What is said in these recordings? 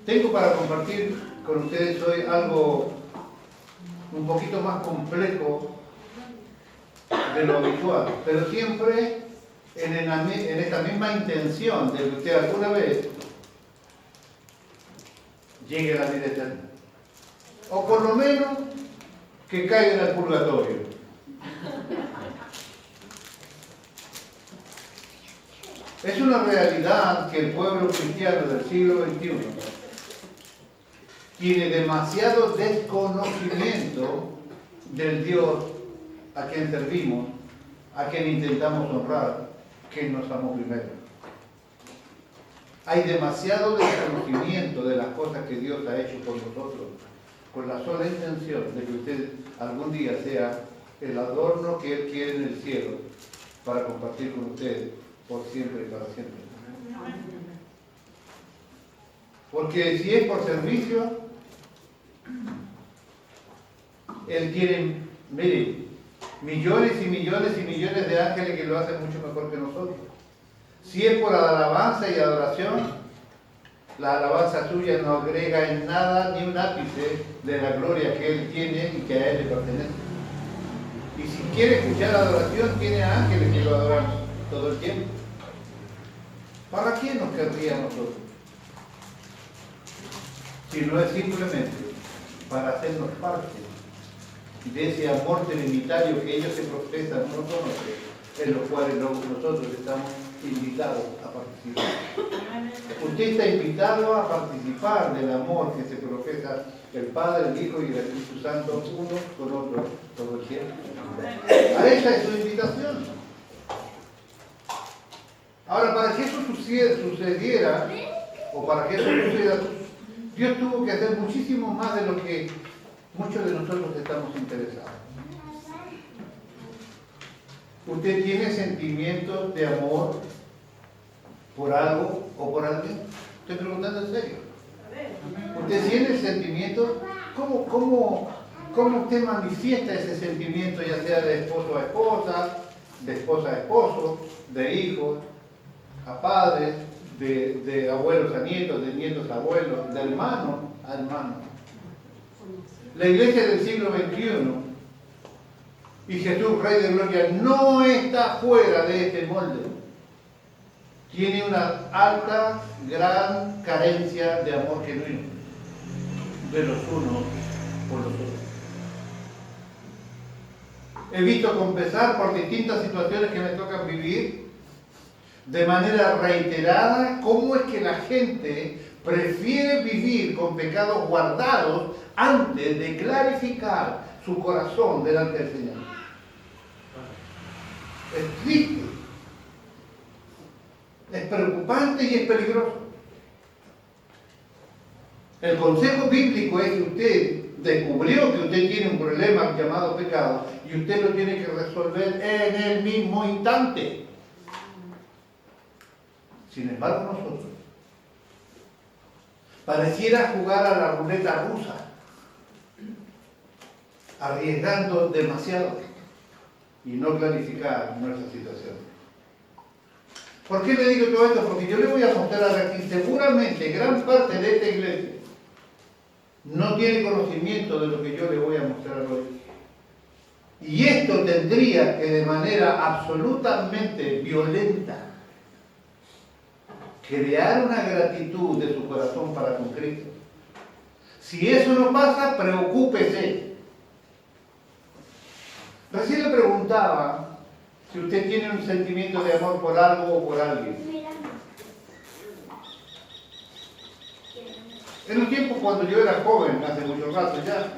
Tengo para compartir con ustedes hoy algo un poquito más complejo de lo habitual, pero siempre en esta misma intención de que usted alguna vez llegue a la vida eterna. O por lo menos que caiga en el purgatorio. Es una realidad que el pueblo cristiano del siglo XXI tiene demasiado desconocimiento del Dios a quien servimos, a quien intentamos honrar, que nos amó primero. Hay demasiado desconocimiento de las cosas que Dios ha hecho por nosotros, con la sola intención de que usted algún día sea el adorno que Él quiere en el cielo para compartir con usted por siempre y para siempre. Porque si es por servicio, Él tiene, miren, millones y millones y millones de ángeles que lo hacen mucho mejor que nosotros. Si es por alabanza y adoración, la alabanza suya no agrega en nada ni un ápice de la gloria que Él tiene y que a Él le pertenece. Y si quiere escuchar adoración, tiene ángeles que lo adoran todo el tiempo. ¿Para qué nos querría a nosotros? Si no es simplemente para hacernos parte de ese amor trinitario que ellos se profesan, no conocen, en los cuales nosotros estamos invitados a participar. Usted está invitado a participar del amor que se profesa el Padre, el Hijo y el Espíritu Santo, uno con otro todo el tiempo. A esa es su invitación. Ahora, para que eso sucediera, o para que eso suceda, Dios tuvo que hacer muchísimo más de lo que muchos de nosotros estamos interesados. ¿Usted tiene sentimientos de amor por algo o por alguien? Estoy preguntando en serio. ¿Usted tiene sentimientos? ¿Cómo usted manifiesta ese sentimiento, ya sea de esposo a esposa, de esposa a esposo, de hijos a padres, de abuelos a nietos, de nietos a abuelos, de hermano a hermano? La iglesia del siglo XXI y Jesús, Rey de Gloria, no está fuera de este molde. Tiene una alta, gran carencia de amor genuino de los unos por los otros. He visto confesar por distintas situaciones que me tocan vivir de manera reiterada cómo es que la gente prefiere vivir con pecados guardados antes de clarificar su corazón delante del Señor. Es triste, es preocupante y es peligroso. El consejo bíblico es que usted descubrió que usted tiene un problema llamado pecado y usted lo tiene que resolver en el mismo instante. Sin embargo, nosotros pareciera jugar a la ruleta rusa, arriesgando demasiado y no clarificar nuestra situación. ¿Por qué le digo todo esto? Porque yo le voy a mostrar aquí, seguramente gran parte de esta iglesia no tiene conocimiento de lo que yo le voy a mostrar hoy. Y esto tendría que de manera absolutamente violenta crear una gratitud de su corazón para con Cristo. Si eso no pasa, preocúpese. Recién le preguntaba si usted tiene un sentimiento de amor por algo o por alguien. En un tiempo cuando yo era joven, hace mucho rato ya,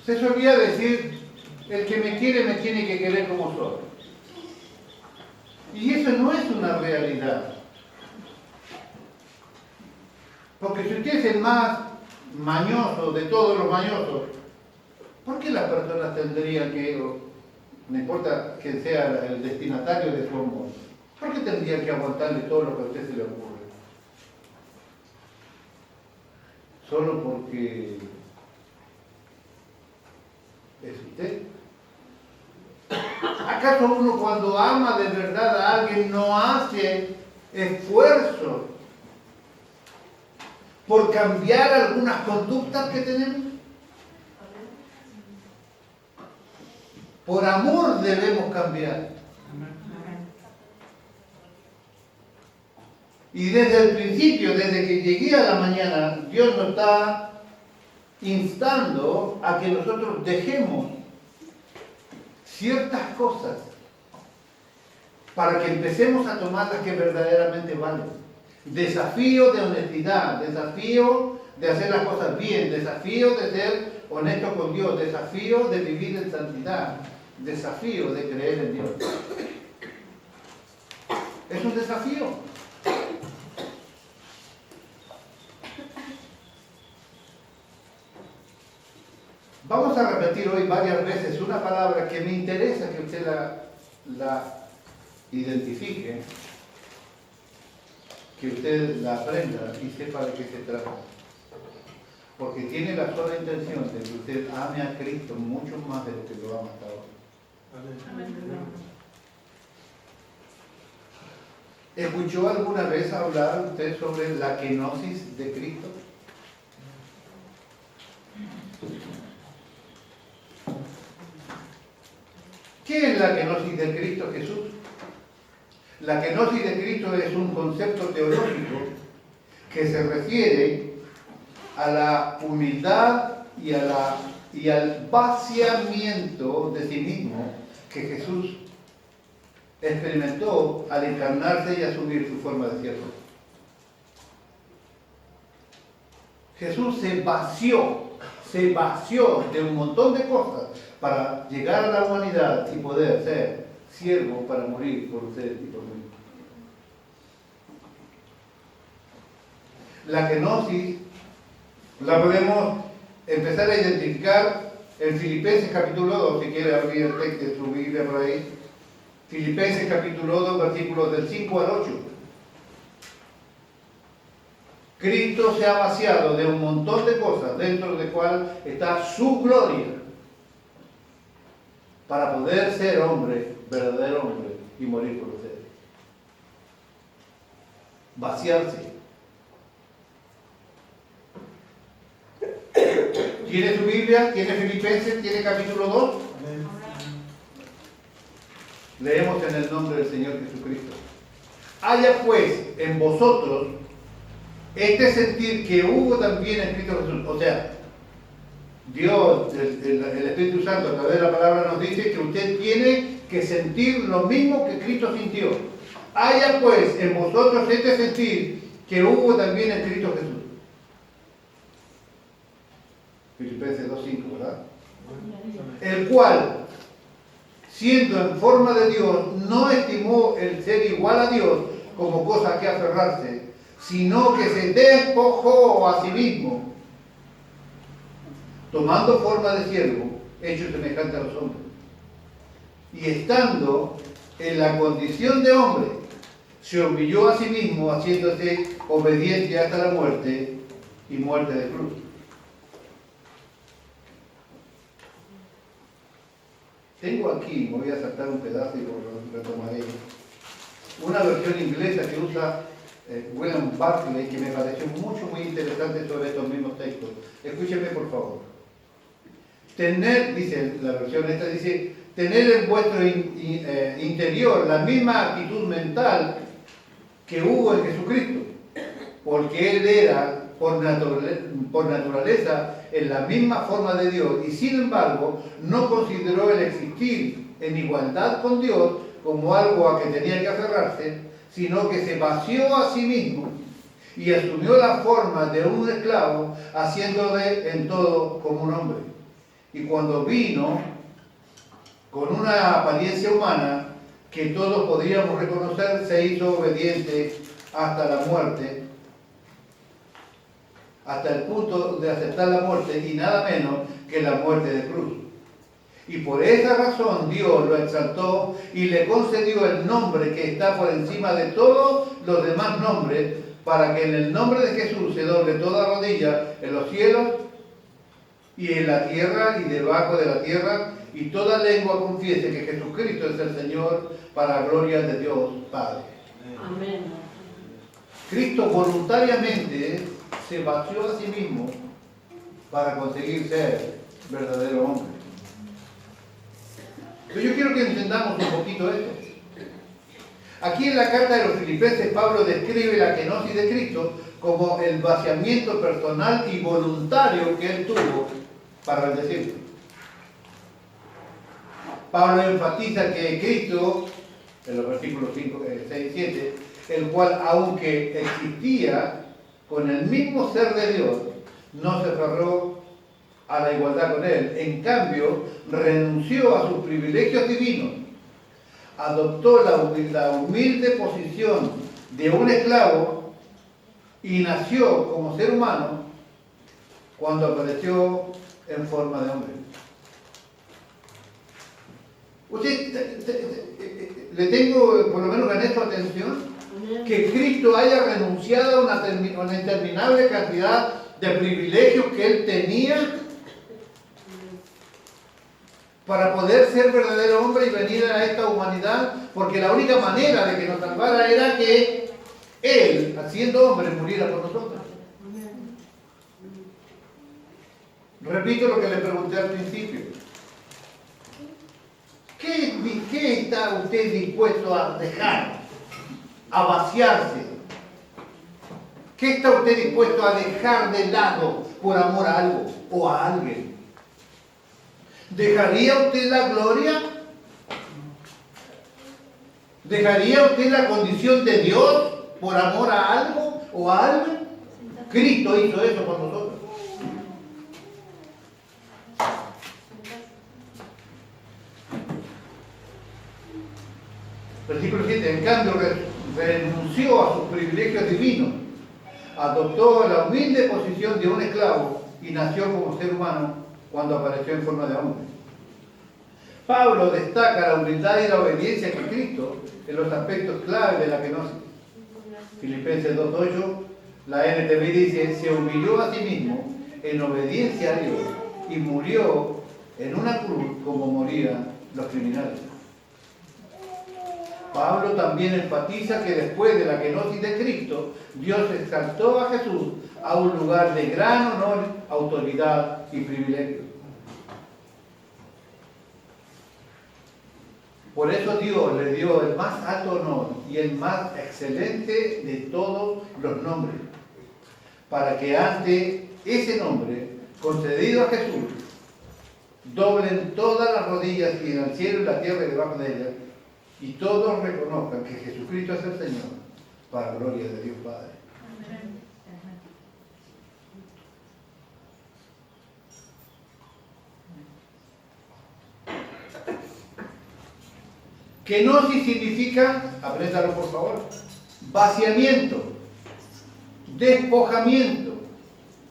se solía decir, el que me quiere me tiene que querer como soy. Y eso no es una realidad. Porque si usted es el más mañoso de todos los mañosos, ¿por qué las personas tendrían que, no importa quién sea el destinatario de su amor, por qué tendrían que aguantarle todo lo que a usted se le ocurre? Solo porque es usted. ¿Acaso uno cuando ama de verdad a alguien no hace esfuerzo por cambiar algunas conductas que tenemos. Por amor debemos cambiar. Y desde el principio, desde que llegué a la mañana, Dios nos está instando a que nosotros dejemos ciertas cosas para que empecemos a tomar las que verdaderamente valen. Desafío de honestidad, desafío de hacer las cosas bien, desafío de ser honesto con Dios, desafío de vivir en santidad, desafío de creer en Dios. Es un desafío. Vamos a repetir hoy varias veces una palabra que me interesa que usted la identifique, que usted la aprenda y sepa de qué se trata. Porque tiene la sola intención de que usted ame a Cristo mucho más de lo que lo ama hasta ahora. ¿Escuchó alguna vez hablar usted sobre la kenosis de Cristo? ¿Qué es la kenosis de Cristo Jesús? La kenosis de Cristo es un concepto teológico que se refiere a la humildad y al vaciamiento de sí mismo que Jesús experimentó al encarnarse y asumir su forma de siervo. Jesús se vació de un montón de cosas para llegar a la humanidad y poder ser siervo para morir por usted y por mí. La kenosis la podemos empezar a identificar en Filipenses capítulo 2, si quiere abrir el texto de su Biblia por ahí. Filipenses capítulo 2, versículos del 5 al 8. Cristo se ha vaciado de un montón de cosas, dentro de cual está su gloria, para poder ser hombre, verdadero hombre, y morir por ustedes. Vaciarse. ¿Tiene su Biblia? ¿Tiene Filipenses? ¿Tiene capítulo 2? Leemos en el nombre del Señor Jesucristo. Haya pues en vosotros este sentir que hubo también en Cristo Jesús. O sea, Dios, el Espíritu Santo, a través de la palabra nos dice que usted tiene que sentir lo mismo que Cristo sintió. Haya pues en vosotros este sentir que hubo también en Cristo Jesús. Filipenses 2:5, ¿verdad? El cual, siendo en forma de Dios, no estimó el ser igual a Dios como cosa a que aferrarse, sino que se despojó a sí mismo, tomando forma de siervo, hecho semejante a los hombres. Y estando en la condición de hombre, se humilló a sí mismo, haciéndose obediente hasta la muerte y muerte de cruz. Tengo aquí, me voy a saltar un pedazo y lo retomaré, una versión inglesa que usa William Barclay, que me pareció muy interesante sobre estos mismos textos. Escúcheme por favor. Tener, dice la versión esta, dice, tener en vuestro interior la misma actitud mental que hubo en Jesucristo, porque Él era por naturaleza en la misma forma de Dios, y sin embargo no consideró el existir en igualdad con Dios como algo a que tenía que aferrarse, sino que se vació a sí mismo y asumió la forma de un esclavo, haciéndole en todo como un hombre. Y cuando vino con una apariencia humana que todos podríamos reconocer, se hizo obediente hasta la muerte, hasta el punto de aceptar la muerte, y nada menos que la muerte de cruz. Y por esa razón Dios lo exaltó y le concedió el nombre que está por encima de todos los demás nombres, para que en el nombre de Jesús se doble toda rodilla en los cielos y en la tierra y debajo de la tierra, y toda lengua confiese que Jesucristo es el Señor, para gloria de Dios Padre. Amén. Cristo voluntariamente se vació a sí mismo para conseguir ser verdadero hombre. Pero yo quiero que entendamos un poquito esto. Aquí en la carta de los Filipenses, Pablo describe la kenosis de Cristo como el vaciamiento personal y voluntario que él tuvo para bendecirlo. Pablo enfatiza que Cristo, en los versículos 5, 6 y 7, el cual, aunque existía con el mismo ser de Dios, no se aferró a la igualdad con él. En cambio, renunció a sus privilegios divinos, adoptó la humilde posición de un esclavo y nació como ser humano cuando apareció en forma de hombre. Le tengo, por lo menos gané su atención, que Cristo haya renunciado a una interminable cantidad de privilegios que él tenía para poder ser verdadero hombre y venir a esta humanidad, porque la única manera de que nos salvara era que él, siendo hombre, muriera por nosotros. Repito lo que le pregunté al principio. ¿Qué está usted dispuesto a dejar? A vaciarse. ¿Qué está usted dispuesto a dejar de lado por amor a algo o a alguien? ¿Dejaría usted la gloria? ¿Dejaría usted la condición de Dios por amor a algo o a alguien? Cristo hizo eso por nosotros. Versículo 7. En cambio, renunció a sus privilegios divinos, adoptó la humilde posición de un esclavo y nació como ser humano cuando apareció en forma de hombre. Pablo destaca la humildad y la obediencia que Cristo en los aspectos clave de la kenosis. Filipenses 2:8, la NTV dice, se humilló a sí mismo en obediencia a Dios y murió en una cruz como morían los criminales. Pablo también enfatiza que después de la kenosis de Cristo, Dios exaltó a Jesús a un lugar de gran honor, autoridad y privilegio. Por eso Dios le dio el más alto honor y el más excelente de todos los nombres, para que ante ese nombre, concedido a Jesús, doblen todas las rodillas y en el cielo y la tierra y debajo de ellas, y todos reconozcan que Jesucristo es el Señor, para la gloria de Dios Padre. Kenosis significa, apréndalo por favor, vaciamiento, despojamiento,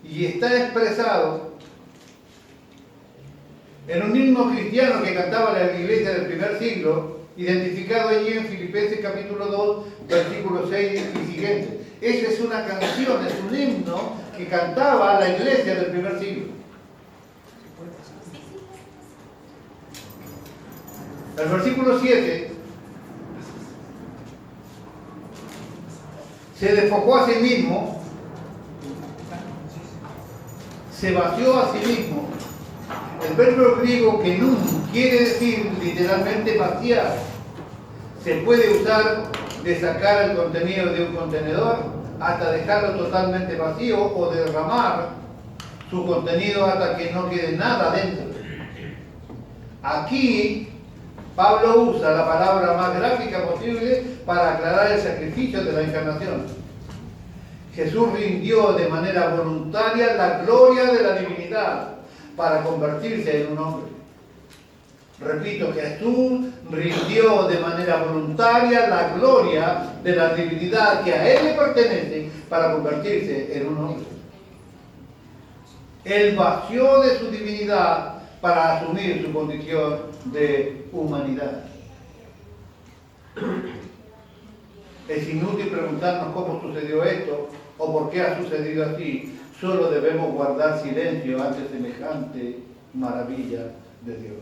y está expresado en un himno cristiano que cantaba la iglesia del primer siglo, identificado allí en Filipenses capítulo 2, versículo 6 y siguiente. Esa es una canción, es un himno que cantaba la iglesia del primer siglo. El versículo 7 se despojó a sí mismo, se vació a sí mismo. El verbo griego kenun quiere decir literalmente vaciar. Se puede usar de sacar el contenido de un contenedor hasta dejarlo totalmente vacío o derramar su contenido hasta que no quede nada dentro. Aquí Pablo usa la palabra más gráfica posible para aclarar el sacrificio de la encarnación. Jesús rindió de manera voluntaria la gloria de la divinidad para convertirse en un hombre. Repito, Jesús rindió de manera voluntaria la gloria de la divinidad que a Él le pertenece para convertirse en un hombre. Él vació de su divinidad para asumir su condición de humanidad. Es inútil preguntarnos cómo sucedió esto o por qué ha sucedido así. Solo debemos guardar silencio ante semejante maravilla de Dios.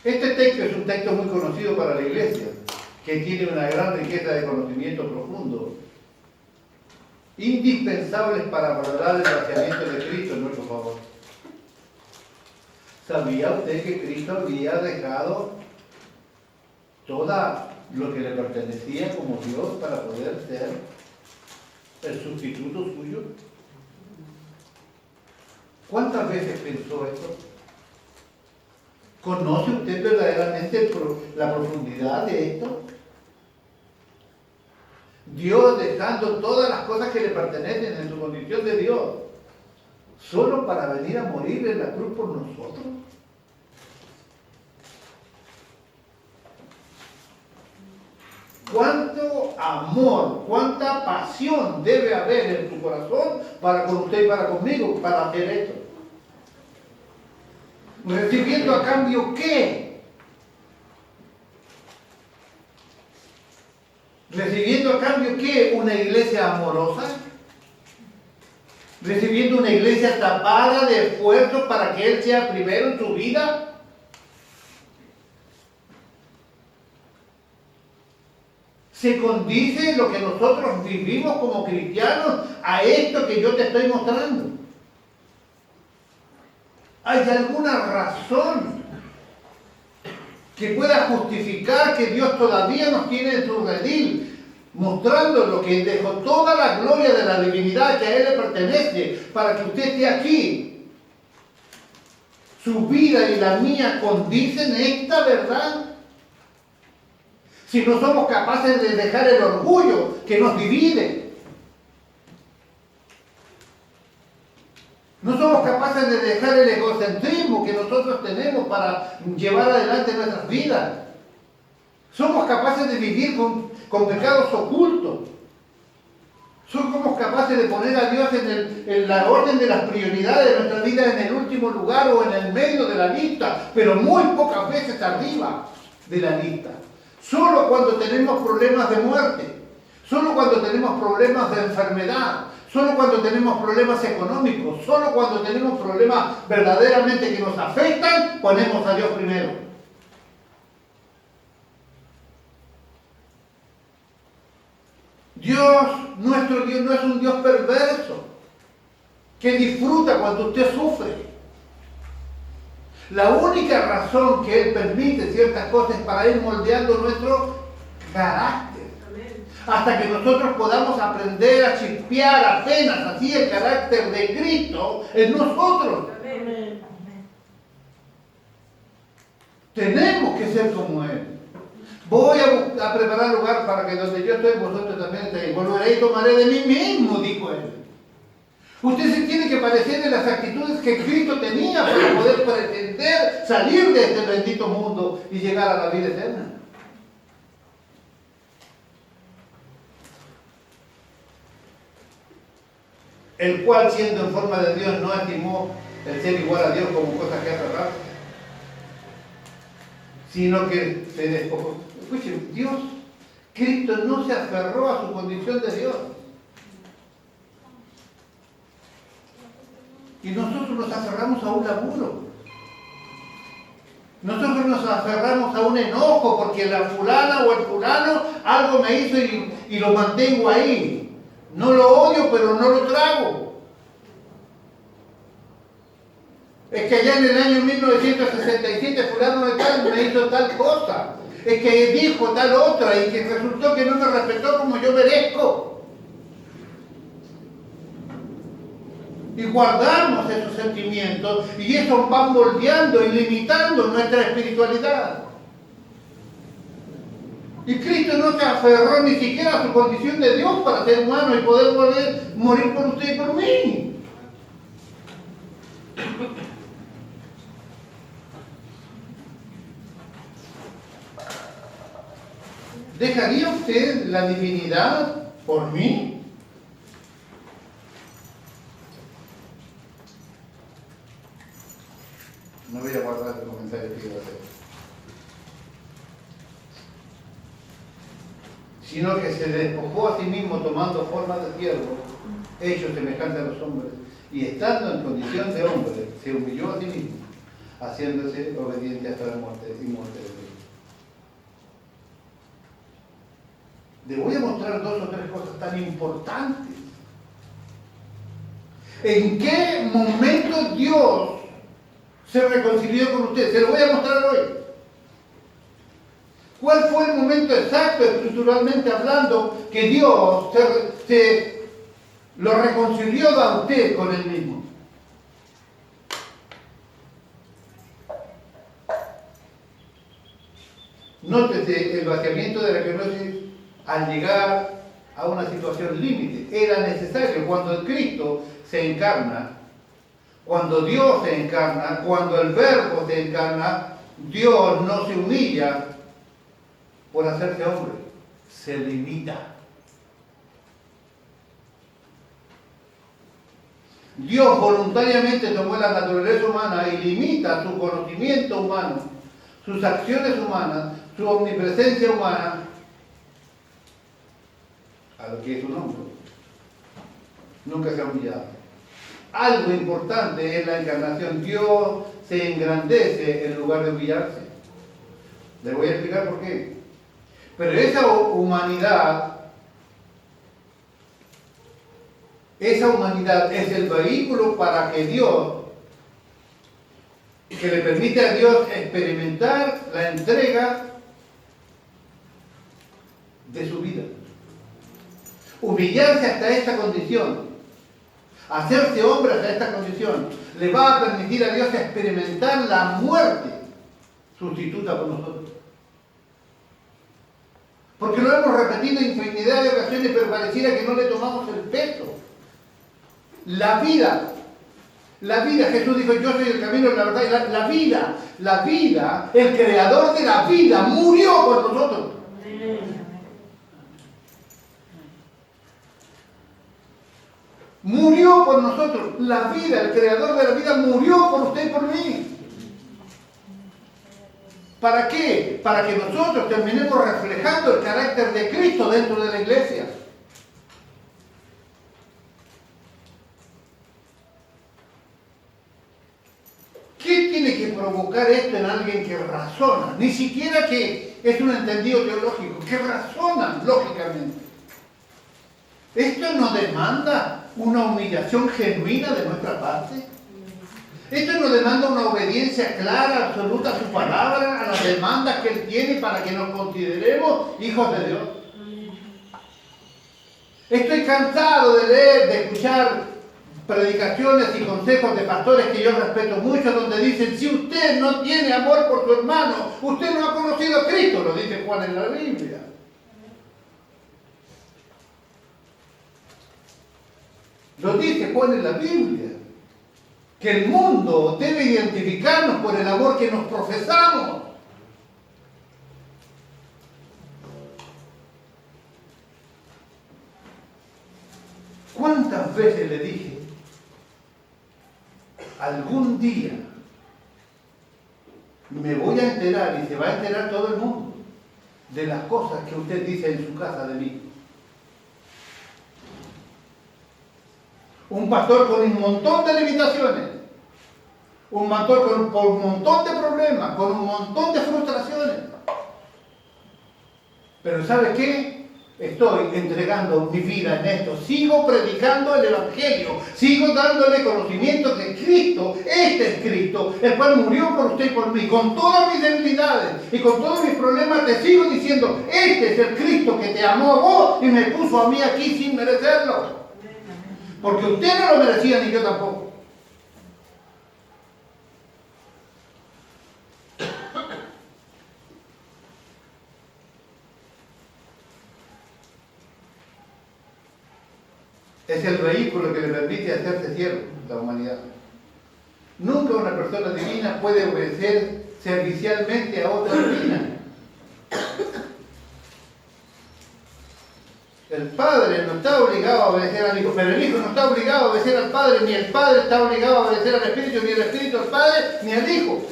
Este texto es un texto muy conocido para la iglesia, que tiene una gran riqueza de conocimiento profundo, indispensables para valorar el vaciamiento de Cristo en nuestro favor. ¿Sabía usted que Cristo había dejado todo lo que le pertenecía como Dios para poder ser el sustituto suyo? ¿Cuántas veces pensó esto? ¿Conoce usted verdaderamente la profundidad de esto? Dios dejando todas las cosas que le pertenecen en su condición de Dios, solo para venir a morir en la cruz por nosotros. ¿Cuánto amor, cuánta pasión debe haber en tu corazón para con usted y para conmigo, para hacer esto? ¿Recibiendo a cambio qué? ¿Recibiendo a cambio qué? ¿Una iglesia amorosa? ¿Recibiendo una iglesia tapada de esfuerzos para que Él sea primero en su vida? ¿Se condice lo que nosotros vivimos como cristianos a esto que yo te estoy mostrando? ¿Hay alguna razón que pueda justificar que Dios todavía nos tiene en su redil, mostrando lo que dejó toda la gloria de la divinidad que a Él le pertenece, para que usted esté aquí? ¿Su vida y la mía condicen esta verdad? Si no somos capaces de dejar el orgullo que nos divide, no somos capaces de dejar el egocentrismo que nosotros tenemos para llevar adelante nuestras vidas, somos capaces de vivir con pecados ocultos, somos capaces de poner a Dios en la orden de las prioridades de nuestra vida en el último lugar o en el medio de la lista, pero muy pocas veces arriba de la lista. Solo cuando tenemos problemas de muerte, solo cuando tenemos problemas de enfermedad, solo cuando tenemos problemas económicos, solo cuando tenemos problemas verdaderamente que nos afectan, ponemos a Dios primero. Nuestro Dios no es un Dios perverso, que disfruta cuando usted sufre. La única razón que Él permite ciertas cosas es para ir moldeando nuestro carácter. Amén. Hasta que nosotros podamos aprender a chispear apenas así el carácter de Cristo en nosotros. Amén. Tenemos que ser como Él. Voy a preparar lugar para que donde yo estoy, vosotros también estéis. Volveré y tomaré de mí mismo, dijo Él. Usted se tiene que parecer en las actitudes que Cristo tenía para poder pretender salir de este bendito mundo y llegar a la vida eterna. El cual, siendo en forma de Dios, no estimó el ser igual a Dios como cosa que aferrarse, sino que se despojó. Escuchen, Cristo no se aferró a su condición de Dios. Y nosotros nos aferramos a un laburo. Nosotros nos aferramos a un enojo porque la fulana o el fulano algo me hizo y lo mantengo ahí. No lo odio, pero no lo trago. Es que allá en el año 1967 fulano de tal me hizo tal cosa. Es que dijo tal otra y que resultó que no me respetó como yo merezco. Y guardamos esos sentimientos y eso van moldeando y limitando nuestra espiritualidad. Y Cristo no se aferró ni siquiera a su condición de Dios para ser humano y poder morir por usted y por mí. ¿Dejaría usted la divinidad por mí? No voy a guardar el comentario que iba a hacer. Sino que se despojó a sí mismo tomando forma de siervo, hecho semejante a los hombres, y estando en condición de hombre, se humilló a sí mismo, haciéndose obediente hasta la muerte y muerte de Cristo. Le voy a mostrar 2 o 3 cosas tan importantes. ¿En qué momento Dios se reconcilió con usted? Se lo voy a mostrar hoy. ¿Cuál fue el momento exacto, estructuralmente hablando, que Dios lo reconcilió a usted con Él mismo? Nótese el vaciamiento de la kenosis al llegar a una situación límite. Era necesario cuando el Cristo se encarna, cuando Dios se encarna, cuando el Verbo se encarna, Dios no se humilla por hacerse hombre, se limita. Dios voluntariamente tomó la naturaleza humana y limita su conocimiento humano, sus acciones humanas, su omnipresencia humana a lo que es un hombre. Nunca se ha humillado. Algo importante es la encarnación. Dios se engrandece en lugar de humillarse. Les voy a explicar por qué. Pero esa humanidad es el vehículo para que Dios, que le permite a Dios experimentar la entrega de su vida. Humillarse hasta esta condición, hacerse hombre hasta esta condición, le va a permitir a Dios experimentar la muerte sustituta por nosotros. Porque lo hemos repetido infinidad de ocasiones, pero pareciera que no le tomamos el peso. La vida, Jesús dijo, yo soy el camino, la verdad y la vida, el creador de la vida, murió por nosotros. Murió por nosotros. La vida, el creador de la vida, murió por usted y por mí. ¿Para qué? Para que nosotros terminemos reflejando el carácter de Cristo dentro de la iglesia. ¿Qué tiene que provocar esto en alguien que razona? Ni siquiera que es un entendido teológico, que razona lógicamente. ¿Esto no demanda una humillación genuina de nuestra parte? ¿Esto no demanda una obediencia clara, absoluta a su palabra, a las demandas que Él tiene para que nos consideremos hijos de Dios? Estoy cansado de leer, de escuchar predicaciones y consejos de pastores que yo respeto mucho, donde dicen, si usted no tiene amor por su hermano, usted no ha conocido a Cristo, lo dice Juan en la Biblia. Lo dice Juan en la Biblia. Que el mundo debe identificarnos por el amor que nos profesamos. ¿Cuántas veces le dije, algún día me voy a enterar, y se va a enterar todo el mundo, de las cosas que usted dice en su casa de mí? Un pastor con un montón de limitaciones, un pastor con un montón de problemas, con un montón de frustraciones. Pero ¿sabe qué? Estoy entregando mi vida en esto. Sigo predicando el Evangelio. Sigo dándole conocimiento de Cristo. Este es Cristo, el cual murió por usted y por mí. Con todas mis debilidades y con todos mis problemas te sigo diciendo, este es el Cristo que te amó a vos y me puso a mí aquí sin merecerlo. Porque usted no lo merecía ni yo tampoco. Es el vehículo que le permite hacerse siervo, la humanidad. Nunca una persona divina puede obedecer servicialmente a otra divina. El padre no está obligado a obedecer al hijo, pero el hijo no está obligado a obedecer al padre, ni el padre está obligado a obedecer al espíritu, ni el espíritu al padre, ni al hijo.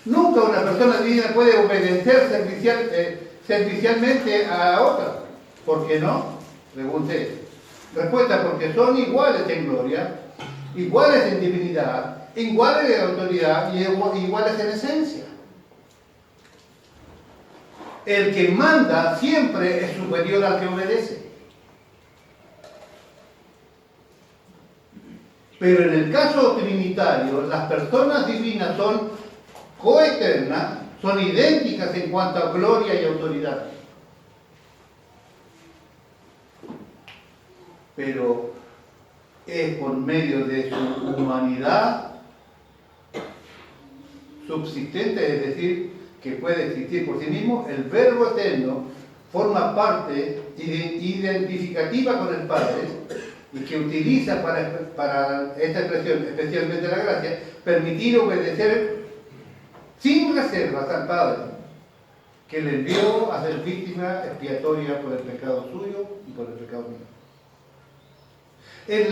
Nunca una persona divina puede obedecer servicialmente a otra. ¿Por qué no? Pregunté. Respuesta, porque son iguales en gloria, iguales en divinidad, iguales de autoridad y iguales en esencia. El que manda siempre es superior al que obedece. Pero en el caso trinitario, las personas divinas son coeternas, son idénticas en cuanto a gloria y autoridad. Pero es por medio de su humanidad subsistente, es decir, que puede existir por sí mismo, el Verbo eterno forma parte identificativa con el Padre y que utiliza para esta expresión, especialmente la gracia, permitir obedecer sin reservas al Padre, que le envió a ser víctima expiatoria por el pecado suyo y por el pecado mío. Es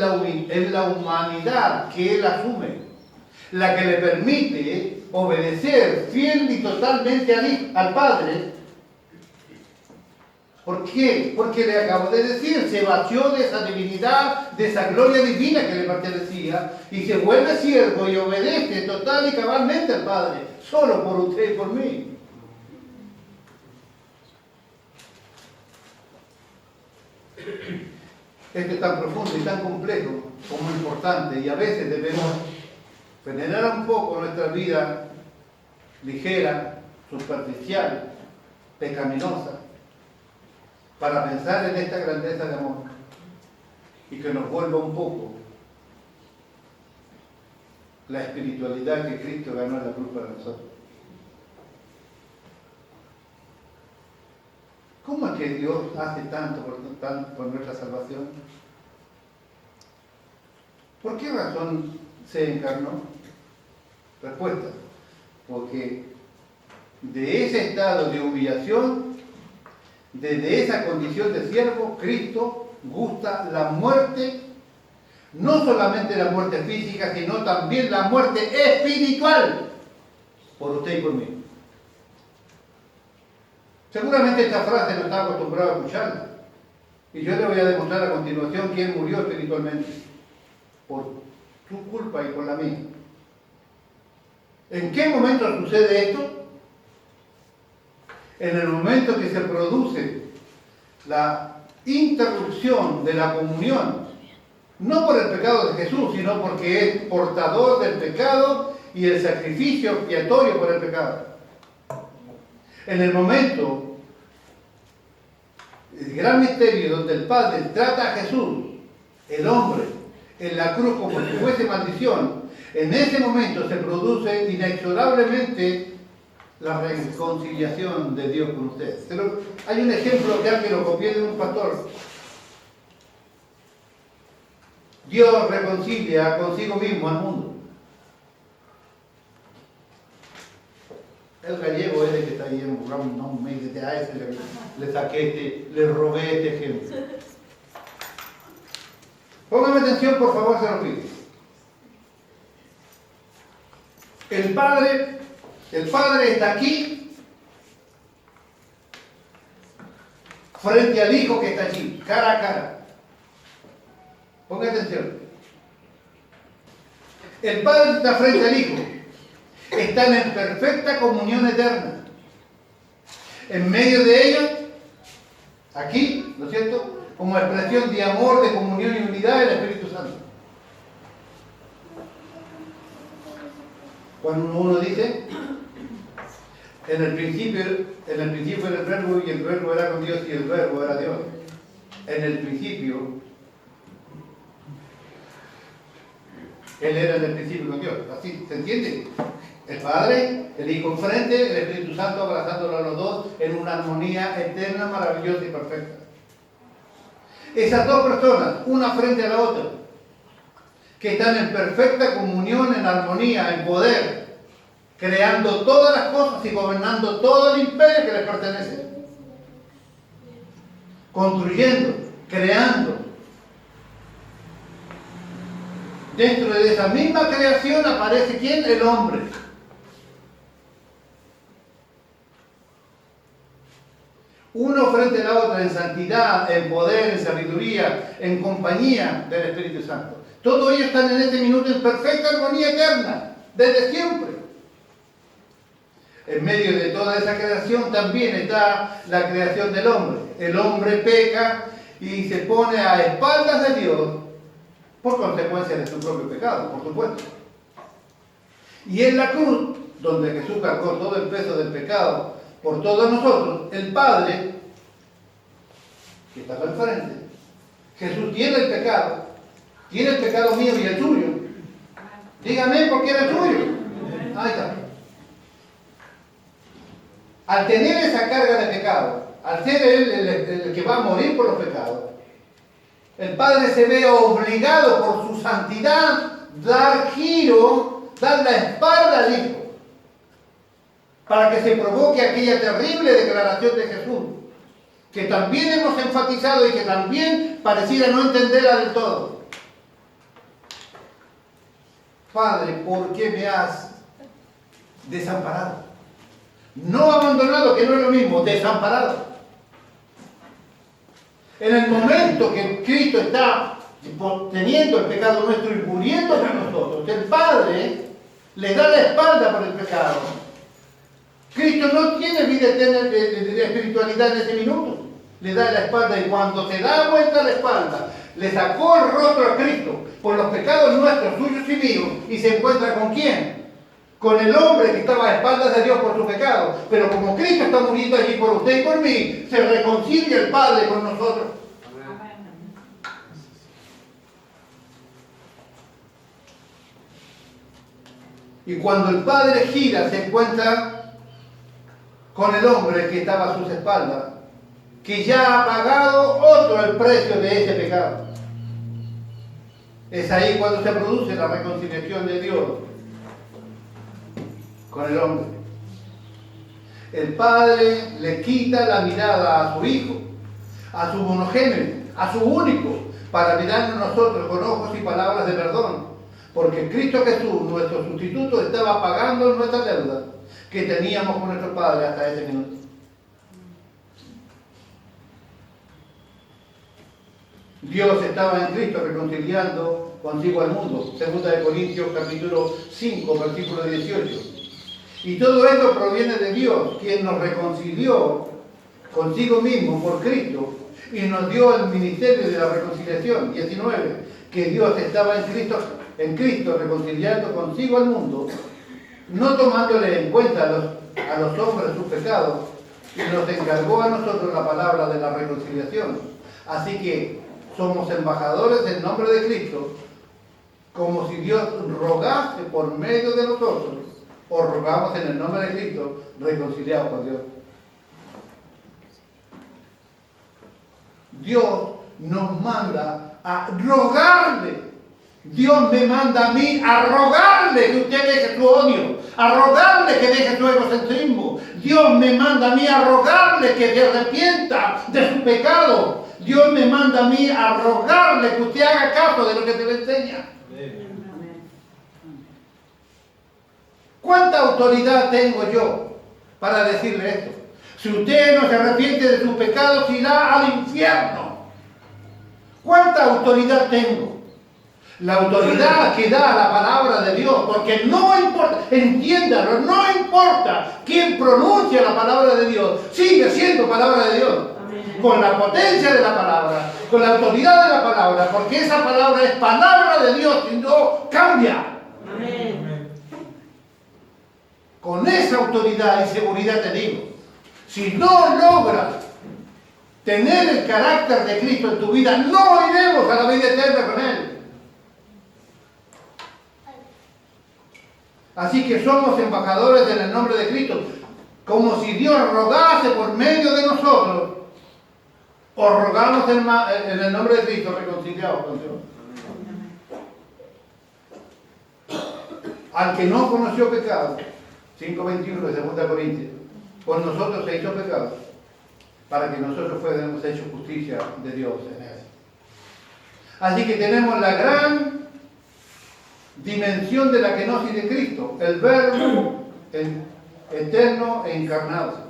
la humanidad que Él asume, la que le permite obedecer fiel y totalmente al Padre. ¿Por qué? Porque le acabo de decir, se vació de esa divinidad, de esa gloria divina que le pertenecía, y se vuelve siervo y obedece total y cabalmente al Padre, solo por usted y por mí. Esto es tan profundo y tan complejo como importante, y a veces debemos frenar un poco nuestra vida ligera, superficial, pecaminosa, para pensar en esta grandeza de amor y que nos vuelva un poco la espiritualidad que Cristo ganó en la cruz para nosotros. ¿Cómo es que Dios hace tanto por nuestra salvación? ¿Por qué razón se encarnó? Respuesta: porque de ese estado de humillación, desde esa condición de siervo, Cristo gusta la muerte, no solamente la muerte física, sino también la muerte espiritual, por usted y por mí. Seguramente esta frase no está acostumbrado a escucharla, y yo le voy a demostrar a continuación quién murió espiritualmente, por tu culpa y por la mía. ¿En qué momento sucede esto? En el momento que se produce la interrupción de la comunión, no por el pecado de Jesús, sino porque es portador del pecado y el sacrificio expiatorio por el pecado. En el momento, el gran misterio donde el Padre trata a Jesús, el hombre, en la cruz como si fuese maldición, en ese momento se produce inexorablemente la reconciliación de Dios con usted. Pero hay un ejemplo que alguien lo copié de un pastor. Dios reconcilia consigo mismo al mundo. El gallego es el que está ahí en un ramo, no me dice a ese, le saqué le robé este ejemplo. Póngame atención, por favor, se lo pido. El Padre está aquí, frente al Hijo que está allí, cara a cara. Ponga atención. El Padre está frente al Hijo. Están en perfecta comunión eterna. En medio de ellos, aquí, ¿no es cierto?, como expresión de amor, de comunión y unidad, el Espíritu Santo. Cuando uno dice, en el principio era el Verbo, y el Verbo era con Dios, y el Verbo era Dios. En el principio, Él era en el principio con Dios. ¿Así se entiende? El Padre, el Hijo enfrente, el Espíritu Santo abrazándolo a los dos en una armonía eterna, maravillosa y perfecta. Esas dos personas, una frente a la otra, que están en perfecta comunión, en armonía, en poder, creando todas las cosas y gobernando todo el imperio que les pertenece. Construyendo, creando. Dentro de esa misma creación aparece ¿quién? El hombre. Uno frente a la otra en santidad, en poder, en sabiduría, en compañía del Espíritu Santo. Todos ellos están en este minuto en perfecta armonía eterna, desde siempre. En medio de toda esa creación también está la creación del hombre. El hombre peca y se pone a espaldas de Dios por consecuencia de su propio pecado, por supuesto. Y en la cruz, donde Jesús cargó todo el peso del pecado por todos nosotros, el Padre, que estaba enfrente, Jesús tiene el pecado mío y el suyo. Dígame por qué era el suyo. Ahí está. Al tener esa carga de pecado, al ser él el que va a morir por los pecados, el Padre se ve obligado por su santidad dar giro, dar la espalda al Hijo, para que se provoque aquella terrible declaración de Jesús, que también hemos enfatizado y que también pareciera no entenderla del todo. Padre, ¿por qué me has desamparado? No abandonado, que no es lo mismo, desamparado. En el momento que Cristo está teniendo el pecado nuestro y muriendo por nosotros, el Padre le da la espalda por el pecado. Cristo no tiene vida eterna de espiritualidad en ese minuto. Le da la espalda y cuando se da vuelta la espalda, le sacó el rostro a Cristo por los pecados nuestros, suyos y míos, y se encuentra ¿con quién? Con el hombre que estaba a espaldas de Dios por su pecado. Pero como Cristo está muriendo allí por usted y por mí, se reconcilia el Padre con nosotros. Y cuando el Padre gira, se encuentra con el hombre que estaba a sus espaldas, que ya ha pagado otro el precio de ese pecado. Es ahí cuando se produce la reconciliación de Dios con el hombre. El Padre le quita la mirada a su Hijo, a su monogénero, a su único, para mirarnos nosotros con ojos y palabras de perdón. Porque Cristo Jesús, nuestro sustituto, estaba pagando nuestra deuda que teníamos con nuestro Padre hasta ese minuto. Dios estaba en Cristo reconciliando consigo al mundo. 2 Corintios capítulo 5, versículo 18. Y todo esto proviene de Dios, quien nos reconcilió consigo mismo por Cristo y nos dio el ministerio de la reconciliación. 19. Que Dios estaba en Cristo reconciliando consigo al mundo, no tomándole en cuenta a los hombres sus pecados, y nos encargó a nosotros la palabra de la reconciliación. Así que somos embajadores del nombre de Cristo, como si Dios rogase por medio de nosotros, o rogamos en el nombre de Cristo, reconciliados con Dios. Dios nos manda a rogarle. Dios me manda a mí a rogarle que usted deje su odio, a rogarle que deje su egocentrismo. Dios me manda a mí a rogarle que se arrepienta de su pecado. Dios me manda a mí a rogarle que usted haga caso de lo que se le enseña. ¿Cuánta autoridad tengo yo para decirle esto? Si usted no se arrepiente de sus pecados, irá al infierno. ¿Cuánta autoridad tengo? La autoridad que da la palabra de Dios, porque no importa, entiéndalo, no importa quién pronuncia la palabra de Dios, sigue siendo palabra de Dios. Amén. Con la potencia de la palabra, con la autoridad de la palabra, porque esa palabra es palabra de Dios y no cambia. Amén. Con esa autoridad y seguridad te digo, si no logras tener el carácter de Cristo en tu vida, no iremos a la vida eterna con Él. Así que somos embajadores en el nombre de Cristo, como si Dios rogase por medio de nosotros, o rogamos en el nombre de Cristo reconciliados con Dios. Al que no conoció pecado, 5:21 de 2 Corintios, por nosotros se hizo pecado, para que nosotros fuéramos hechos justicia de Dios en él. Así que tenemos la gran dimensión de la kenosis de Cristo, el Verbo eterno e encarnado.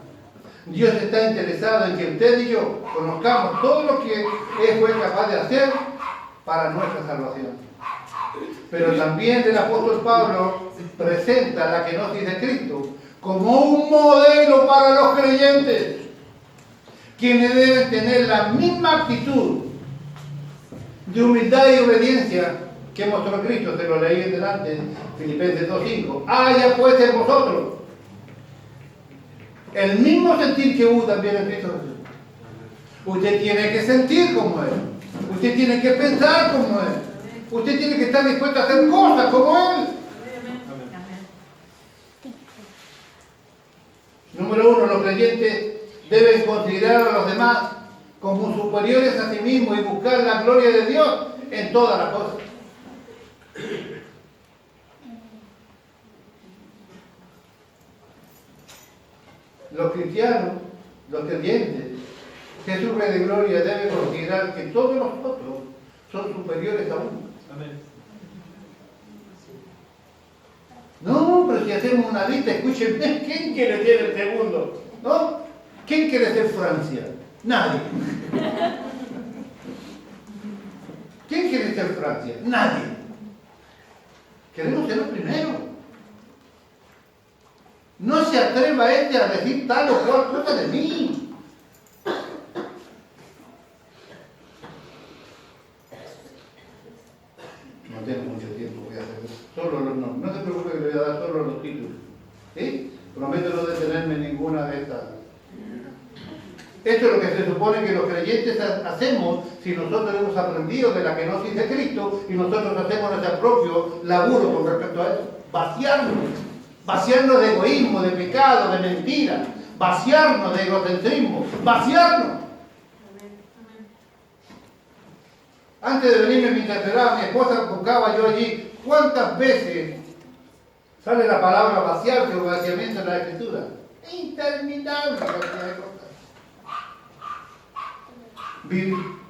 Dios está interesado en que usted y yo conozcamos todo lo que Él fue capaz de hacer para nuestra salvación. Pero también el apóstol Pablo presenta la kenosis de Cristo como un modelo para los creyentes, quienes deben tener la misma actitud de humildad y obediencia que mostró Cristo. Te lo leí en delante, Filipenses 2:5. Haya pues en vosotros el mismo sentir que hubo también en Cristo Jesús. Usted tiene que sentir como Él. Usted tiene que pensar como Él. Usted tiene que estar dispuesto a hacer cosas como Él. Número 1, los creyentes deben considerar a los demás como superiores a sí mismos y buscar la gloria de Dios en todas las cosas. Los cristianos, los creyentes, Jesús Rey de Gloria debe considerar que todos nosotros son superiores a uno. Amén. No, pero si hacemos una lista, escúchenme, ¿quién quiere ser el segundo? ¿No? ¿Quién quiere ser Francia? Nadie. ¿Quién quiere ser Francia? Nadie. Queremos ser los primeros. No se atreva a decir tal o cual cosa de mí. No tengo mucho tiempo, voy a hacer solo los nombres. No se preocupe que le voy a dar solo los títulos. ¿Sí? Prometo no detenerme en ninguna de estas. Esto es lo que se supone que los creyentes hacemos si nosotros hemos aprendido de la kenosis de Cristo y nosotros hacemos nuestro propio laburo con respecto a eso. Vaciarnos de egoísmo, de pecado, de mentira, vaciarnos de egocentrismo, vaciarnos. Antes de venirme mientras esperaba a mi esposa, buscaba yo allí cuántas veces sale la palabra vaciarse o vaciamiento en la Escritura. Interminable cantidad de cosas.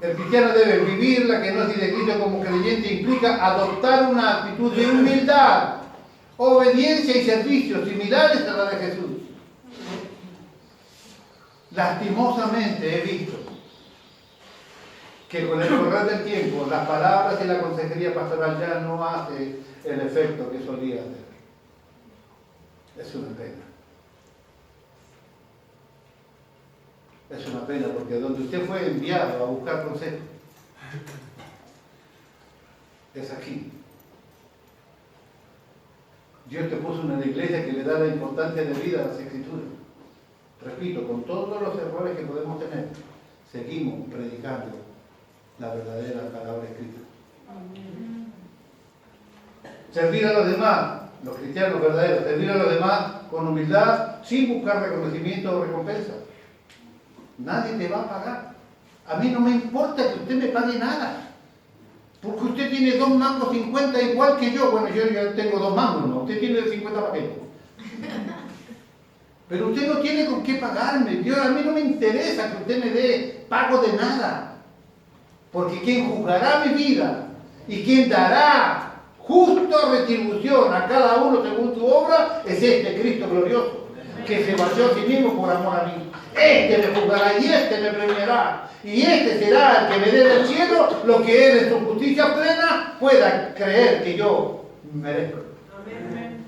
El cristiano debe vivir la kenosis de Cristo como creyente, implica adoptar una actitud de humildad, obediencia y servicio similares a la de Jesús. Lastimosamente he visto que con el correr del tiempo las palabras y la consejería pastoral ya no hace el efecto que solía hacer. Es una pena. Es una pena porque donde usted fue enviado a buscar consejo es aquí. Dios te puso en una iglesia que le da la importancia de vida a las Escrituras. Repito, con todos los errores que podemos tener, seguimos predicando la verdadera palabra escrita. Servir a los demás, los cristianos verdaderos, servir a los demás con humildad, sin buscar reconocimiento o recompensa. Nadie te va a pagar. A mí no me importa que usted me pague nada. Porque usted tiene 2 mangos 50 igual que yo. Bueno, yo ya tengo 2 mangos, ¿no? Usted tiene 50 paquetes. Pero usted no tiene con qué pagarme. A mí no me interesa que usted me dé pago de nada. Porque quien juzgará mi vida y quien dará justa retribución a cada uno según su obra es este Cristo glorioso, que se vació a sí mismo por amor a mí. Este me juzgará y este me premiará. Y este será el que me dé del cielo lo que él en su justicia plena pueda creer que yo merezco. Amén.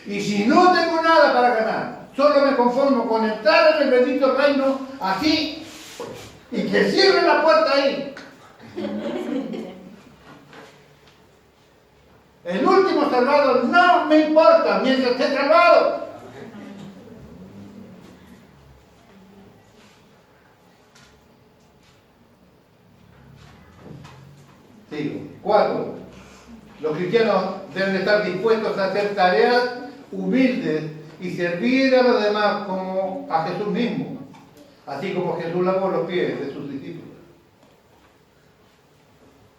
Y si no tengo nada para ganar, solo me conformo con entrar en el bendito reino así y que cierre la puerta ahí. El último salvado no me importa mientras esté salvado. Sigo. 4. Los cristianos deben estar dispuestos a hacer tareas humildes y servir a los demás como a Jesús mismo, así como Jesús lavó los pies de sus discípulos.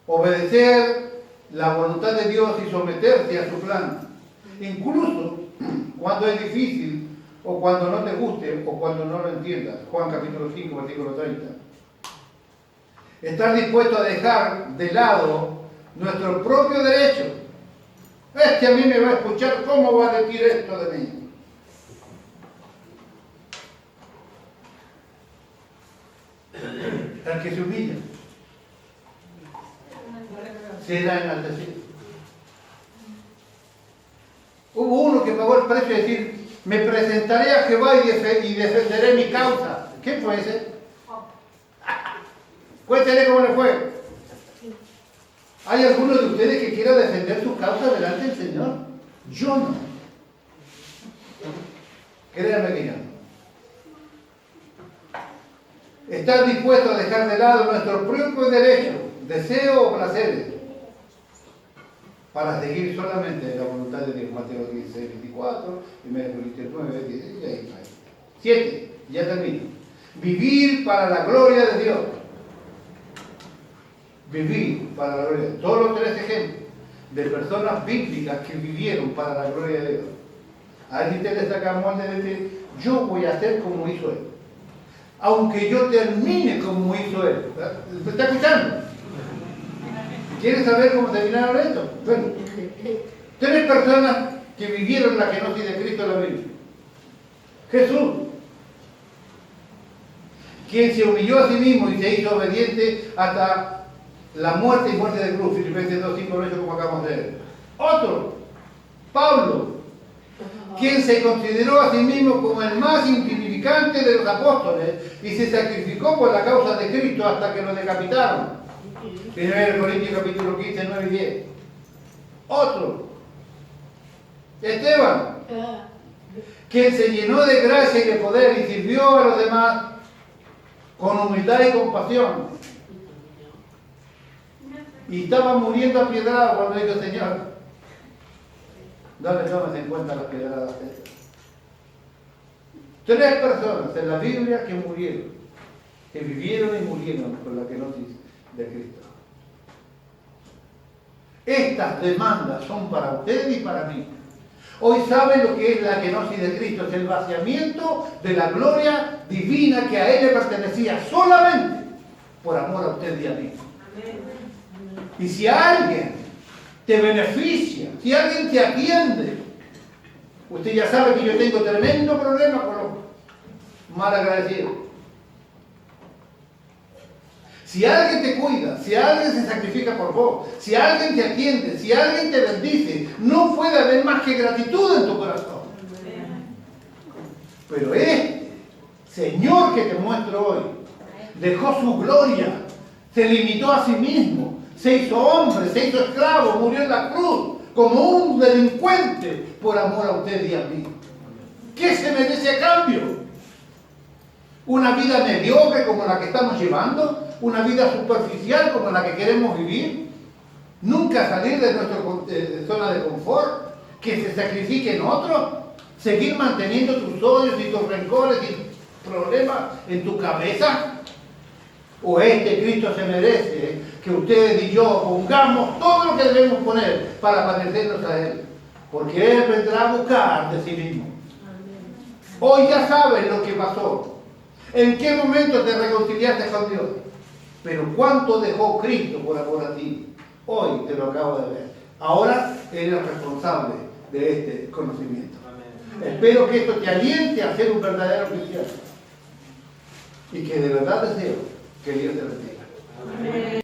Obedecer la voluntad de Dios y someterse a su plan, incluso cuando es difícil o cuando no te guste o cuando no lo entiendas. Juan capítulo 5, versículo 30. Estar dispuesto a dejar de lado nuestro propio derecho. Este a mí me va a escuchar, ¿cómo va a decir esto de mí? El que se humilla. será enaltecido. Hubo uno que pagó el precio de decir, me presentaré a Jehová y defenderé mi causa. ¿Quién fue ese? Cuéntele cómo le fue. ¿Hay alguno de ustedes que quiera defender su causa delante del Señor? Yo no. Créanme que yo no. Estar dispuesto a dejar de lado nuestro propio derecho, deseo o placeres, para seguir solamente la voluntad de Dios. Mateo 16, 24, 1 Corintios 9, 16, 7, ya termino. Vivir para la gloria de Dios. Vivir para la gloria de Dios. Todos los tres ejemplos de personas bíblicas que vivieron para la gloria de Dios. A él usted le sacamos de decir, yo voy a hacer como hizo él. Aunque yo termine como hizo él. ¿Me está escuchando? ¿Quieren saber cómo terminaron esto? Bueno, tres personas que vivieron la kenosis de Cristo en la Biblia. Jesús, quien se humilló a sí mismo y se hizo obediente hasta la muerte y muerte de cruz. Filipenses 2, 5, 8, como acabamos de ver. Otro, Pablo, quien se consideró a sí mismo como el más insignificante de los apóstoles y se sacrificó por la causa de Cristo hasta que lo decapitaron. 1 Corintios capítulo 15, 9 y 10. Otro, Esteban, quien se llenó de gracia y de poder y sirvió a los demás con humildad y compasión. Y estaba muriendo apiedrado cuando dijo, Señor, dale, tomes en cuenta las piedradas. Tres personas en la Biblia que murieron, que vivieron y murieron por la kenosis de Cristo. Estas demandas son para ustedes y para mí. Hoy saben lo que es la kenosis de Cristo, es el vaciamiento de la gloria divina que a Él le pertenecía solamente por amor a usted y a mí. Y si alguien te beneficia, si alguien te atiende, usted ya sabe que yo tengo tremendo problema con los mal agradecidos. Si alguien te cuida, si alguien se sacrifica por vos, si alguien te atiende, si alguien te bendice, no puede haber más que gratitud en tu corazón. Pero este Señor que te muestro hoy, dejó su gloria, se limitó a sí mismo, se hizo hombre, se hizo esclavo, murió en la cruz como un delincuente por amor a usted y a mí. ¿Qué se merece a cambio? ¿Una vida mediocre como la que estamos llevando? ¿Una vida superficial como la que queremos vivir? ¿Nunca salir de nuestra zona de confort? ¿Que se sacrifiquen otros? ¿Seguir manteniendo tus odios y tus rencores y problemas en tu cabeza? ¿O este Cristo se merece que ustedes y yo pongamos todo lo que debemos poner para parecernos a Él? Porque Él vendrá a buscar de sí mismo. Hoy ya sabes lo que pasó. ¿En qué momento te reconciliaste con Dios? Pero ¿cuánto dejó Cristo por amor a ti? Hoy te lo acabo de ver. Ahora eres responsable de este conocimiento. Amén. Espero que esto te aliente a ser un verdadero cristiano. Y que de verdad deseo que Dios te bendiga. Amén.